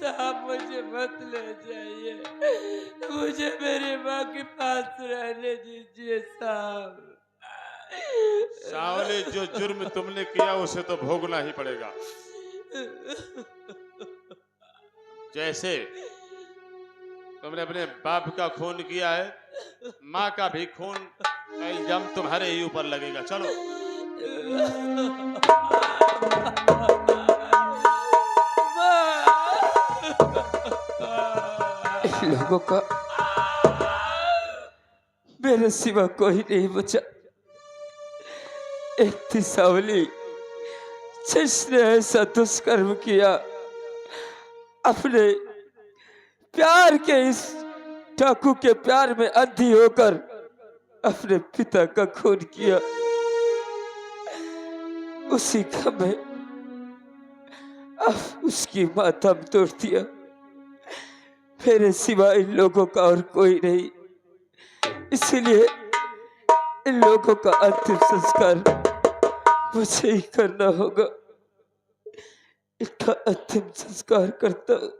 साहब मुझे मत ले जाइए, मुझे मेरी माँ के पास रहने दीजिए साहब। सांवले, जो जुर्म तुमने किया उसे तो भोगना ही पड़ेगा। जैसे तुमने अपने बाप का खून किया है, माँ का भी खून का इल्जाम तुम्हारे ही ऊपर लगेगा। चलो। लोगों का मेरे सिवा कोई नहीं बचा। एक थी सांवली जिसने ऐसा दुष्कर्म किया, अपने प्यार के इस डाकू के प्यार में अंधी होकर अपने पिता का खून किया। उसी गम में अब उसकी मातम तोड़ दिया। मेरे सिवा इन लोगों का और कोई नहीं, इसलिए इन लोगों का अंतिम संस्कार मुझे ही करना होगा। इनका अंतिम संस्कार करता हूं।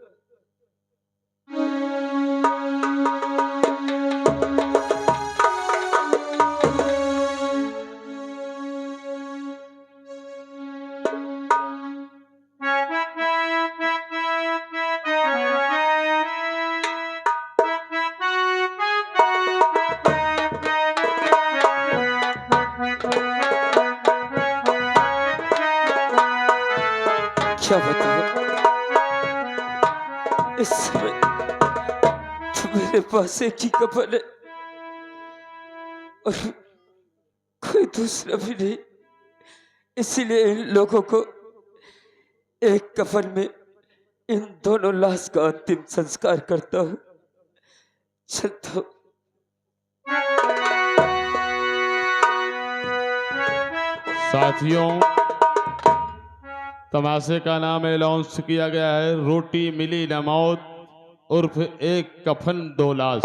क्या बताऊं, इस समय तो मेरे पास एक ही कफन है और कोई दूसरा भी नहीं। इसीलिए इन लोगों को एक कफन में इन दोनों लाश का अंतिम संस्कार करता हूं। चलता हूं। साथियों, तमाशे का नाम अनाउंस किया गया है, रोटी मिली न मौत उर्फ एक कफन दो लाश।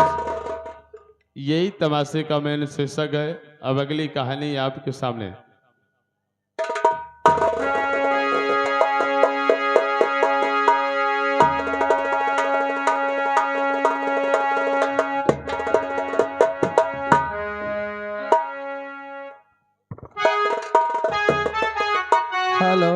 यही तमाशे का मेन शीर्षक है। अब अगली कहानी आपके सामने। हेलो।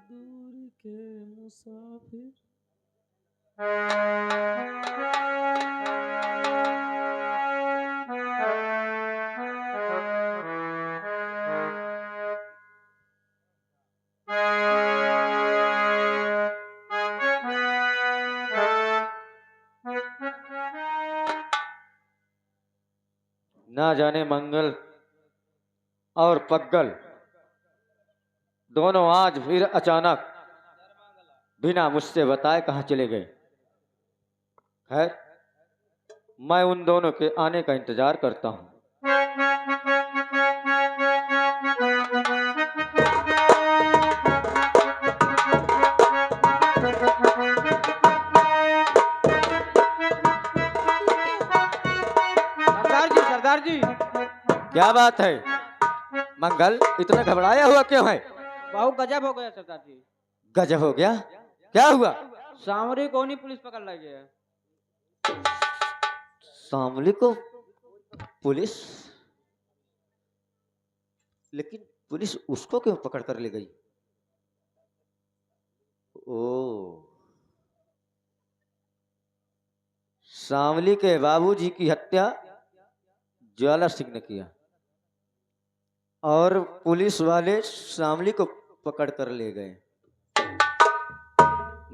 दूर के मुसाफिर ना जाने मंगल और पग्गल दोनों आज फिर अचानक बिना मुझसे बताए कहाँ चले गए। खैर, मैं उन दोनों के आने का इंतजार करता हूँ। सरदार जी, क्या बात है मंगल, इतना घबराया हुआ क्यों है? बहुत गजब हो गया सरदार जी। गजब हो गया? क्या हुआ? सांवरी को नहीं पुलिस पकड़ लाई है। सांवली को पुलिस? लेकिन पुलिस उसको क्यों पकड़ कर ले गई? ओ, सांवली के बाबूजी की हत्या ज्वाला सिंह ने किया और पुलिस वाले सांवली को पकड़ कर ले गए।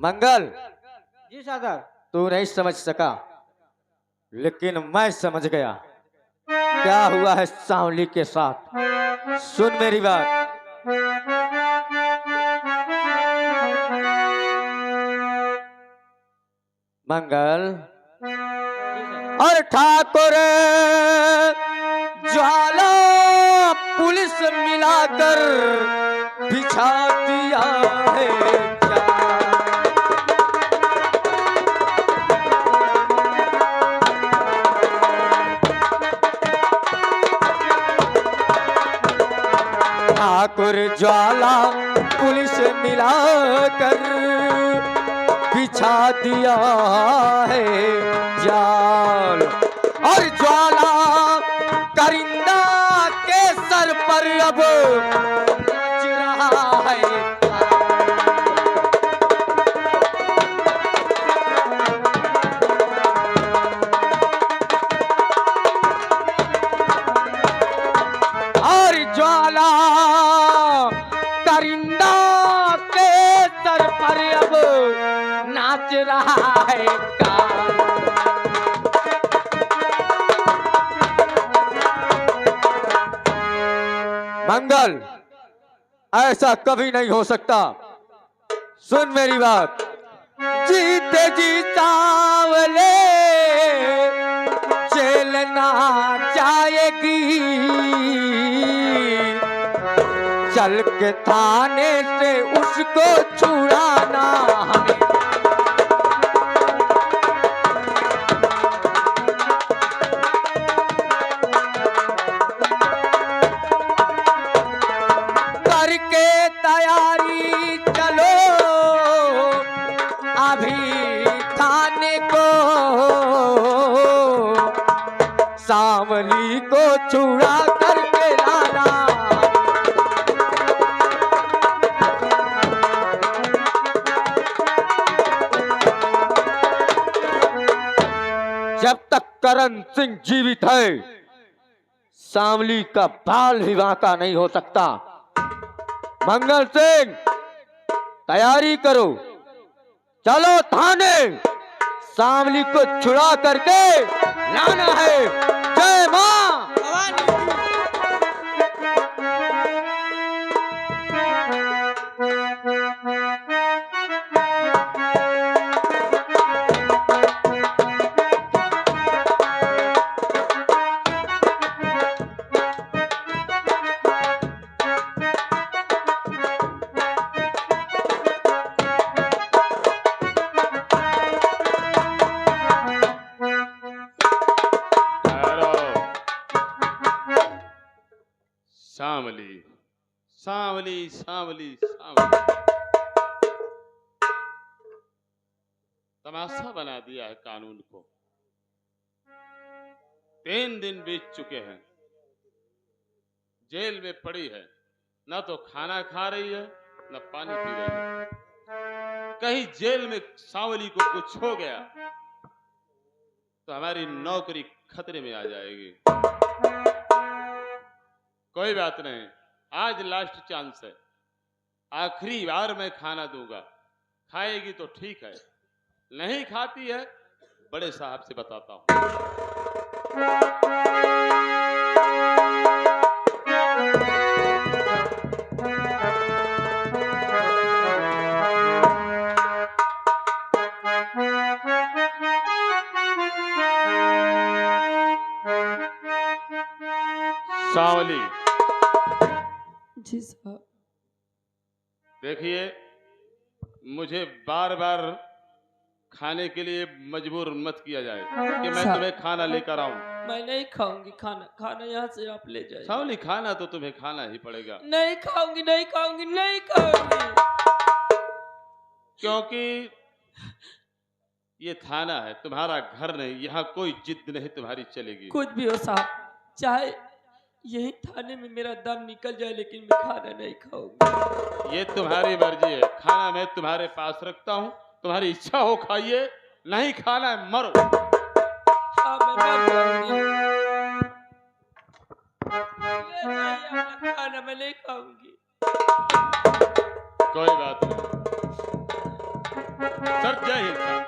मंगल जी सरदार। तू नहीं समझ सका, लेकिन मैं समझ गया क्या हुआ है सांवली के साथ। सुन मेरी बात। मंगल और ठाकुर ज्वाला पुलिस मिलाकर बिछा दिया है क्या? ठाकुर ज्वाला पुलिस मिलाकर बिछा दिया है जाल, और ज्वाला करिंदा के सर पर अब नाच रहा है। और ज्वाला करिंदा के सर पर अब नाच रहा है काल। मंगल, ऐसा कभी नहीं हो सकता। सुन मेरी बात, जीते जी सांवले जेल ना जाएगी, चल के थाने से उसको छुड़ाना हमें। करके तैयारी चलो अभी थाने को, सांवली को छुड़ा करके लाना। जब तक करण सिंह जीवित है, सांवली का बाल भी बांका नहीं हो सकता। मंगल सिंह, तैयारी करो, चलो थाने, सांवली को छुड़ा करके लाना है। जय मां। सांवली सांवली सांवली सांवली, तमाशा बना दिया है कानून को। 3 दिन बीत चुके हैं, जेल में पड़ी है, न तो खाना खा रही है न पानी पी रही है। कहीं जेल में सांवली को कुछ हो गया तो हमारी नौकरी खतरे में आ जाएगी। कोई बात नहीं, आज लास्ट चांस है, आखिरी बार मैं खाना दूंगा। खाएगी तो ठीक है, नहीं खाती है बड़े साहब से बताता हूं। सांवली, जी साहब। देखिए, मुझे बार बार खाने के लिए मजबूर मत किया जाए कि मैं साहब। तुम्हें खाना लेकर आऊं। मैं नहीं खाऊंगी खाना, खाना यहाँ से आप ले जाइए। सांवली, खाना तो तुम्हें खाना ही पड़ेगा, नहीं खाऊंगी, नहीं खाऊंगी, नहीं खाऊंगी। क्योंकि ये थाना है, तुम्हारा घर नहीं। यहाँ कोई जिद नहीं तुम्हारी चलेगी। कुछ भी हो साहब, चाहे यही थाने में मेरा दम निकल जाए, लेकिन मैं खाना नहीं खाऊंगी। ये तुम्हारी मर्जी है, खाना मैं तुम्हारे पास रखता हूँ, तुम्हारी इच्छा हो खाइए, नहीं खाना है मरो। हाँ, मैं मर जाऊंगी। ले जाइए अपना खाना, मैं नहीं खाऊंगी। कोई बात नहीं सर। जय हिंद सर।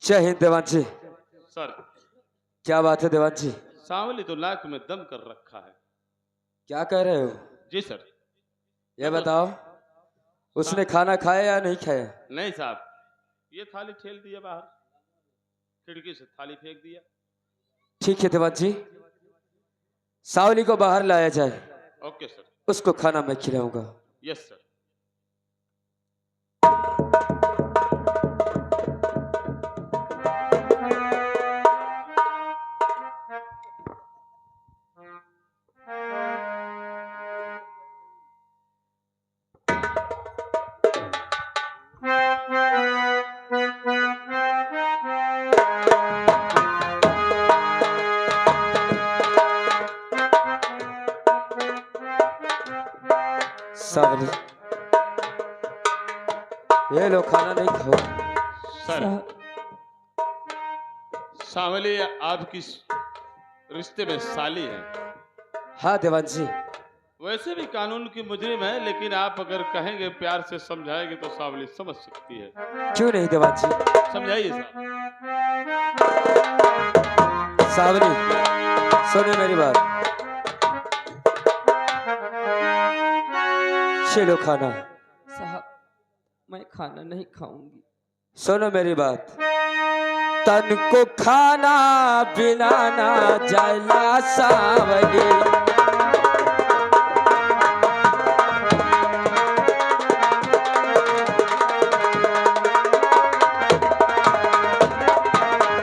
जय हिंद देवान जी। सर, क्या बात है देवान जी? सांवली तो नाक में दम कर रखा है। क्या कह रहे हो? जी सर। ये बताओ, उसने खाना खाया या नहीं खाया? नहीं साहब, ये थाली ठेल दिया बाहर, खिड़की से थाली फेंक दिया। ठीक है देवान जी, सांवली को बाहर लाया जाए। Okay sir. उसको खाना मैं खिलाऊंगा। Yes sir. सावली, ये लो खाना नहीं खाओ। सर सांवली आपकी रिश्ते में साली है। हाँ देवान जी, वैसे भी कानून की मुजरिम है, लेकिन आप अगर कहेंगे प्यार से समझाएंगे तो सांवली समझ सकती है। क्यों नहीं देवान जी? समझाइए साहब। सावली सुने मेरी बात, चलो खाना। साहब मैं खाना नहीं खाऊंगी। सुनो मेरी बात, तन को खाना बिना ना जाला सावली,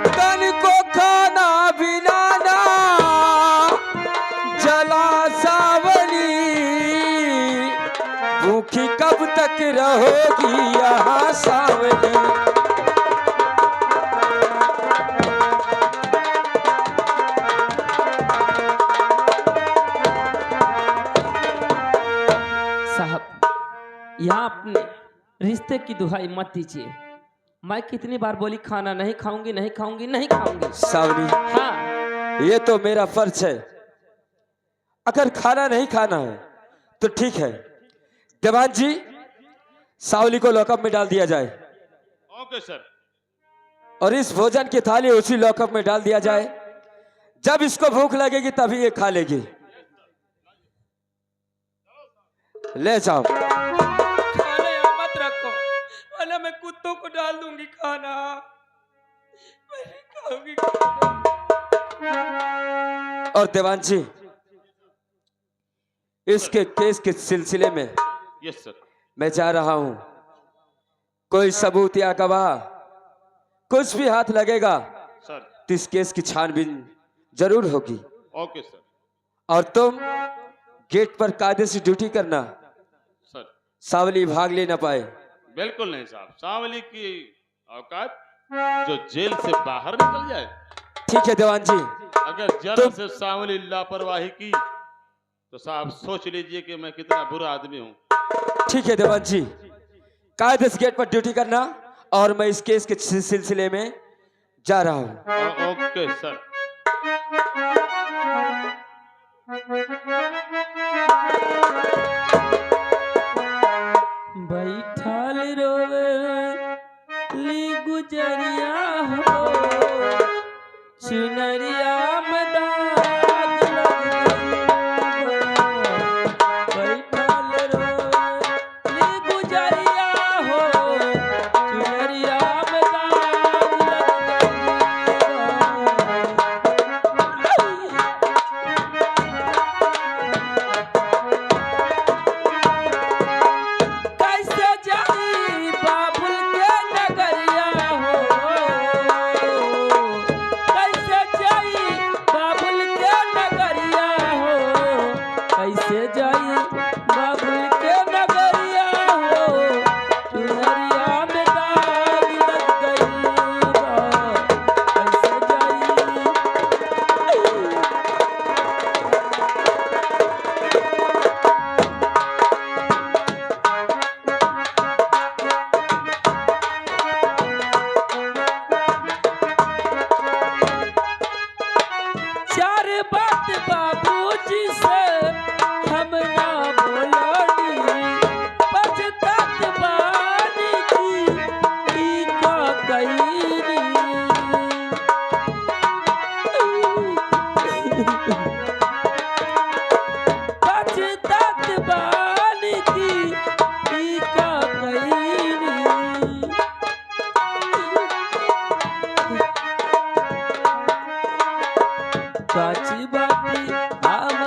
तन को खाना बिना ना जला सावली, भूखी कब तक रहोगी यहाँ सावली। साहब यहाँ अपने रिश्ते की दुहाई मत दीजिए। मैं कितनी बार बोली खाना नहीं खाऊंगी, नहीं खाऊंगी, नहीं खाऊंगी। सावली, हाँ ये तो मेरा फर्ज है, अगर खाना नहीं खाना है तो ठीक है। देवान जी, सावली को लॉकअप में डाल दिया जाए ओके सर। और इस भोजन की थाली उसी लॉकअप में डाल दिया जाए। जब इसको भूख लगेगी तभी ये खा लेगी। ले जाओ। खाना यहाँ मत रखो, वरना मैं कुत्तों को डाल दूंगी खाना। मैं नहीं खाऊंगी खाना। और देवान जी, इसके केस के सिलसिले में यस सर। मैं जा रहा हूं। कोई सबूत या गवाह कुछ भी हाथ लगेगा सर तो इस केस की छानबीन जरूर होगी। Okay sir. और तुम गेट पर कायदे से ड्यूटी करना, सर सावली भाग ले ना पाए। बिल्कुल नहीं साहब, सांवली की औकात जो जेल से बाहर निकल जाए। ठीक है देवान जी। अगर जरा से सांवली लापरवाही की तो साहब सोच लीजिए कि मैं कितना बुरा आदमी हूँ। ठीक है देवान जी, कायदे से गेट पर ड्यूटी करना, और मैं इस केस के सिलसिले में जा रहा हूं। Okay sir. बैठल रोवे ली गुजरिया हो, चुनरिया में दाग लग गई। बैठल रोवे ली गुजरिया हो, चुनरिया में दाग लग गई। कैसे जाई बाबुल के नगरिया हो, कैसे जाई बाबुल के नगरिया हो, कैसे जाई बाबुल के नगरिया हो, चुनरिया में दाग लग गई बा। कैसे जाई चार बात बाबूजी से हम ना बोलनी, पछतात बानी की ई का कईनी। पछतात बानी की ई का कईनी। काची बाती हम